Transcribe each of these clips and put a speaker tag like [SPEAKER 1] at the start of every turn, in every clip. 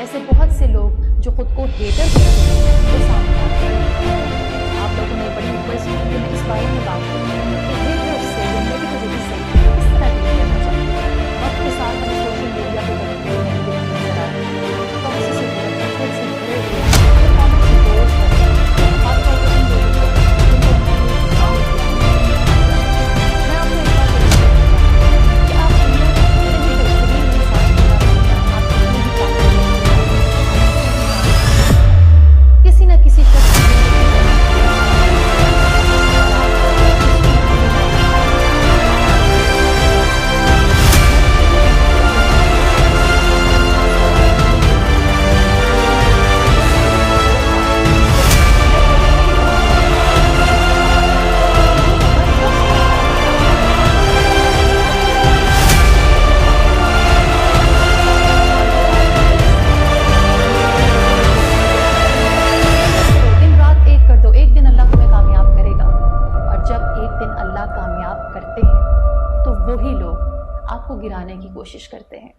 [SPEAKER 1] ऐसे बहुत से लोग जो खुद को हेटर कहते हैं वो सामने आते हैं। आप लोगों ने बड़ी रिक्वेस्ट की कि मैं इस बारे में बात करूं कि हेटर्स से या नेगेटिविटी से किस तरह डील करना चाहिए। वक्त के साथ हमें सोशल मीडिया पे बदलते हुए नेगेटिविटी नजर आती है, टॉक्सिसिटी से भरे हुए परफॉर्मेंस से दोष करते हैं, खासतौर पर उन लोगों को जिनको हमने नाम दिया है। मैं आपको एक बात बताऊंगा कि आप दुनिया के किसी भी बेहतरीन इंसान के बारे में आप कितनी भी ताकत किसी न किसी शख्स की गिराने की कोशिश करते हैं।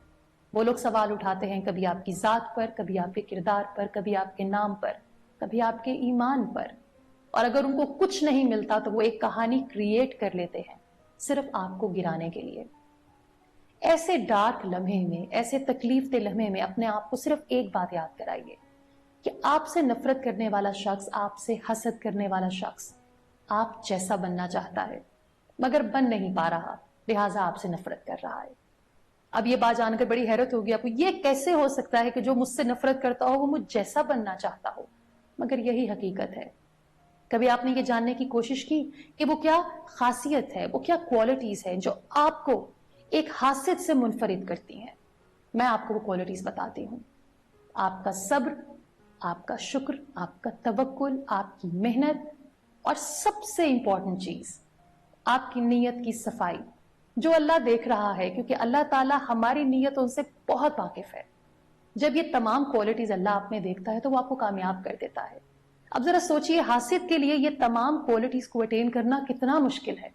[SPEAKER 1] वो लोग सवाल उठाते हैं कभी आपकी जात पर, कभी आपके किरदार पर, कभी आपके नाम पर, कभी आपके ईमान पर, और अगर उनको कुछ नहीं मिलता तो वो एक कहानी क्रिएट कर लेते हैं सिर्फ आपको गिराने के लिए। ऐसे डार्क लम्हे में, ऐसे तकलीफ दे लम्हे में अपने आप को सिर्फ एक बात याद कराइए कि आपसे नफरत करने वाला शख्स, आपसे हसद करने वाला शख्स आप जैसा बनना चाहता है मगर बन नहीं पा रहा, लिहाजा आपसे नफरत कर रहा है। अब ये बात जानकर बड़ी हैरत होगी आपको, ये कैसे हो सकता है कि जो मुझसे नफरत करता हो वो मुझ जैसा बनना चाहता हो, मगर यही हकीकत है। कभी आपने ये जानने की कोशिश की कि वो क्या खासियत है, वो क्या क्वालिटीज है जो आपको एक हासियत से मुनफरिद करती हैं? मैं आपको वो क्वालिटीज बताती हूँ। आपका सब्र, आपका शुक्र, आपका तवक्कुल, आपकी मेहनत, और सबसे इंपॉर्टेंट चीज आपकी नीयत की सफाई, जो अल्लाह देख रहा है, क्योंकि अल्लाह ताला हमारी नीयतों से बहुत वाकिफ है। जब ये तमाम क्वालिटीज अल्लाह आप में देखता है तो वो आपको कामयाब कर देता है। अब जरा सोचिए, हासियत के लिए ये तमाम क्वालिटीज को अटेन करना कितना मुश्किल है,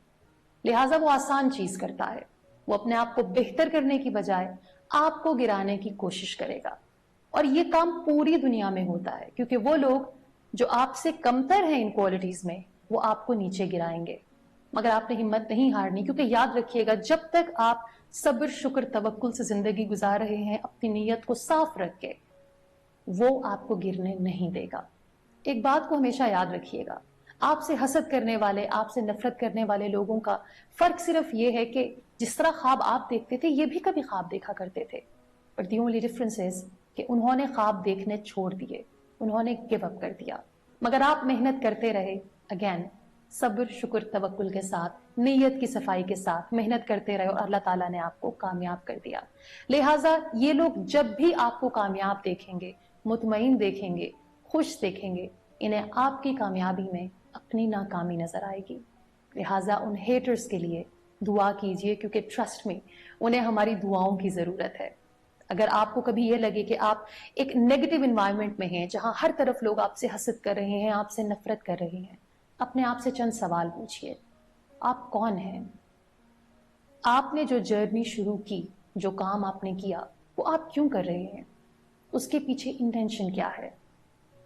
[SPEAKER 1] लिहाजा वो आसान चीज करता है। वो अपने आप को बेहतर करने की बजाय आपको गिराने की कोशिश करेगा, और ये काम पूरी दुनिया में होता है, क्योंकि वो लोग जो आपसे कमतर हैं इन क्वालिटीज में वो आपको नीचे गिराएंगे। मगर आपने हिम्मत नहीं हारनी, क्योंकि याद रखिएगा जब तक आप सब्र, शुक्र, तवक्कुल से जिंदगी गुजार रहे हैं अपनी नीयत को साफ रख के, वो आपको गिरने नहीं देगा। एक बात को हमेशा याद रखिएगा, आपसे हसद करने वाले, आपसे नफरत करने वाले लोगों का फर्क सिर्फ ये है कि जिस तरह ख्वाब आप देखते थे ये भी कभी ख्वाब देखा करते थे, but the only difference is कि उन्होंने ख्वाब देखने छोड़ दिए, उन्होंने गिव अप कर दिया, मगर आप मेहनत करते रहे। अगेन सब्र, शुक्र, तवक्कुल के साथ, नीयत की सफाई के साथ मेहनत करते रहे और अल्लाह ताला ने आपको कामयाब कर दिया। लिहाजा ये लोग जब भी आपको कामयाब देखेंगे, मुतमईन देखेंगे, खुश देखेंगे, इन्हें आपकी कामयाबी में अपनी नाकामी नजर आएगी। लिहाजा उन हेटर्स के लिए दुआ कीजिए, क्योंकि ट्रस्ट में उन्हें हमारी दुआओं की जरूरत है। अगर आपको कभी ये लगे कि आप एक नेगेटिव एनवायरनमेंट में हैं जहां हर तरफ लोग आपसे हसद कर रहे हैं, आपसे नफरत कर रहे हैं, अपने आप से चंद सवाल पूछिए। आप कौन हैं? आपने जो जर्नी शुरू की, जो काम आपने किया, वो आप क्यों कर रहे हैं? उसके पीछे इंटेंशन क्या है?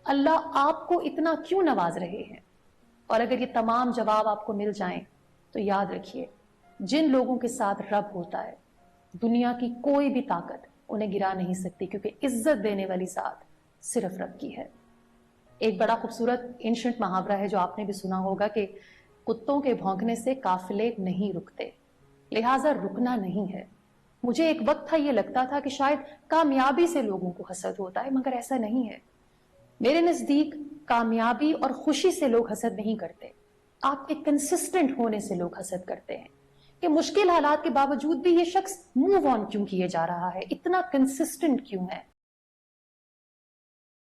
[SPEAKER 1] अल्लाह आपको इतना क्यों नवाज रहे हैं? और अगर ये तमाम जवाब आपको मिल जाएं तो याद रखिए, जिन लोगों के साथ रब होता है दुनिया की कोई भी ताकत उन्हें गिरा नहीं सकती, क्योंकि इज्जत देने वाली जात सिर्फ रब की है। एक बड़ा खूबसूरत एंशिएंट मुहावरा है जो आपने भी सुना होगा कि कुत्तों के भौंकने से काफिले नहीं रुकते, लिहाजा रुकना नहीं है। मुझे एक वक्त था ये लगता था कि शायद कामयाबी से लोगों को हसद होता है, मगर ऐसा नहीं है। मेरे नजदीक कामयाबी और खुशी से लोग हसद नहीं करते, आपके कंसिस्टेंट होने से लोग हसद करते हैं कि मुश्किल हालात के बावजूद भी ये शख्स मूव ऑन क्यों किए जा रहा है, इतना कंसिस्टेंट क्यों है।